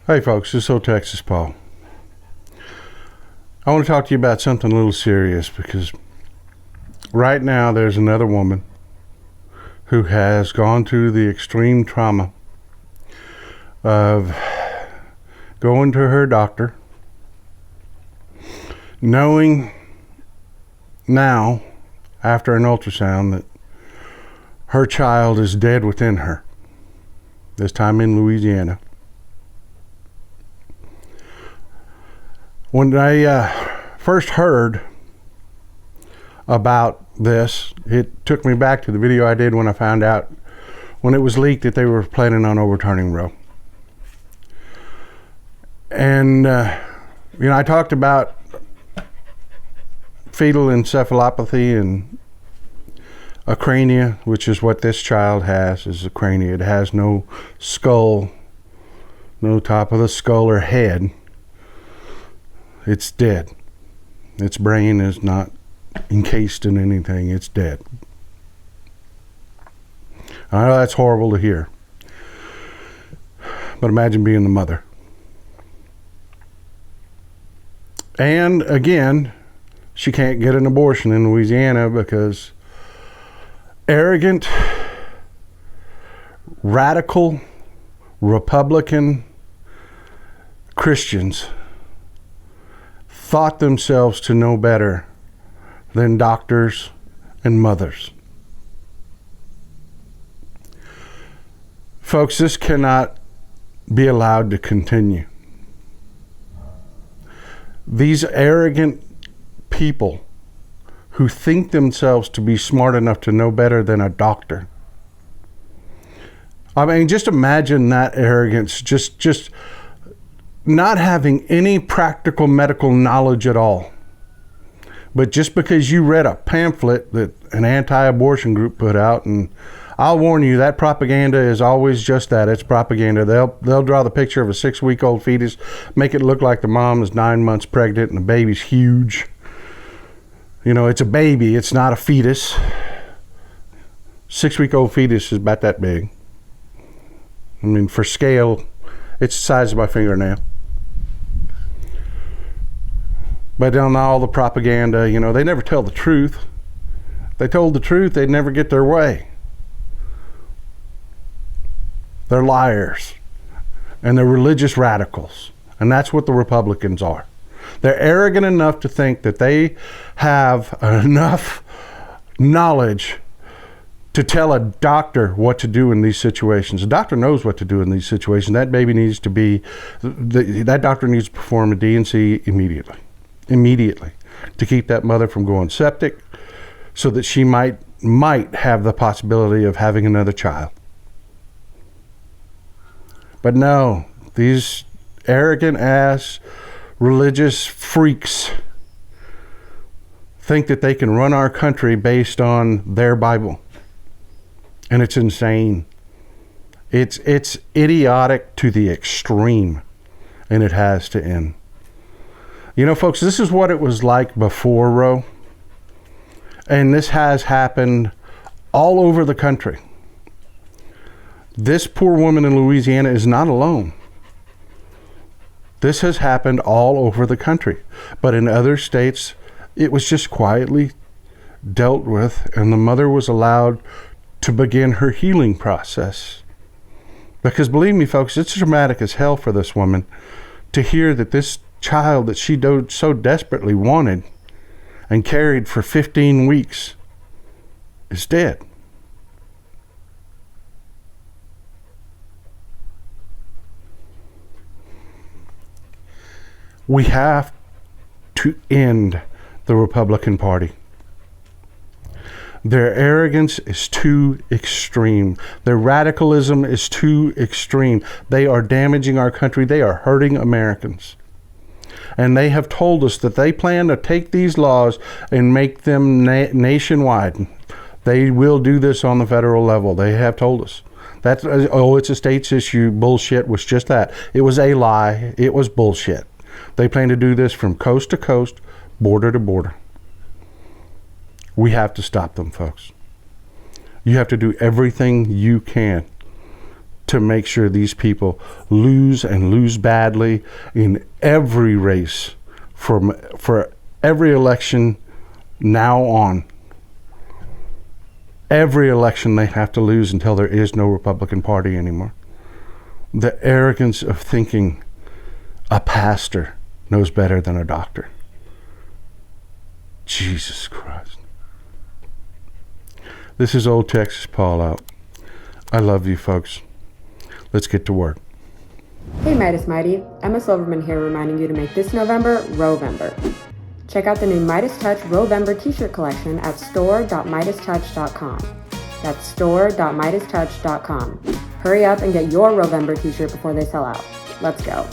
Hey folks, this is Old Texas Paul. I want to talk to you about something a little serious because right now there's another woman who has gone through the extreme trauma of going to her doctor, knowing now after an ultrasound that her child is dead within her, this time in Louisiana. When I first heard about this, it took me back to the video I did when I found out when it was leaked that they were planning on overturning Roe. And, I talked about fetal encephalopathy and acrania, which is what this child has, is acrania. It has no skull, no top of the skull or head. It's dead. Its brain is not encased in anything. It's dead. I know that's horrible to hear. But imagine being the mother. And again, she can't get an abortion in Louisiana because arrogant, radical, Republican Christians thought themselves to know better than doctors and mothers. Folks, this cannot be allowed to continue. These arrogant people who think themselves to be smart enough to know better than a doctor. I mean, just imagine that arrogance, just not having any practical medical knowledge at all. But just because you read a pamphlet that an anti-abortion group put out, and I'll warn you, that propaganda is always just that. It's propaganda. They'll draw the picture of a 6-week-old fetus, make it look like the mom is 9 months pregnant and the baby's huge. It's a baby. It's not a fetus. 6-week-old fetus is about that big. I mean, for scale, it's the size of my fingernail. But on all the propaganda, they never tell the truth. If they told the truth, they'd never get their way. They're liars. And they're religious radicals. And that's what the Republicans are. They're arrogant enough to think that they have enough knowledge to tell a doctor what to do in these situations. A doctor knows what to do in these situations. That baby needs to be, that doctor needs to perform a D&C immediately to keep that mother from going septic so that she might have the possibility of having another child. But no, these arrogant ass religious freaks think that they can run our country based on their Bible. And it's insane. It's idiotic to the extreme, and it has to end. Folks, this is what it was like before Roe, and this has happened all over the country. This poor woman in Louisiana is not alone. This has happened all over the country, but in other states, it was just quietly dealt with, and the mother was allowed to begin her healing process. Because believe me, folks, it's traumatic as hell for this woman to hear that this child that she so desperately wanted and carried for 15 weeks is dead. We have to end the Republican Party. Their arrogance is too extreme. Their radicalism is too extreme. They are damaging our country. They are hurting Americans. And they have told us that they plan to take these laws and make them nationwide. They will do this on the federal level. They have told us. It's a states issue. Bullshit was just that. It was a lie. It was bullshit. They plan to do this from coast to coast, border to border. We have to stop them, folks. You have to do everything you can to make sure these people lose and lose badly in every race for every election now on. Every election they have to lose until there is no Republican Party anymore. The arrogance of thinking a pastor knows better than a doctor. Jesus Christ. This is Old Texas Paul out. I love you folks. Let's get to work. Hey Midas Mighty, Emma Silverman here reminding you to make this November Rovember. Check out the new MeidasTouch Rovember t-shirt collection at store.MeidasTouch.com. That's store.MeidasTouch.com. Hurry up and get your Rovember t-shirt before they sell out. Let's go.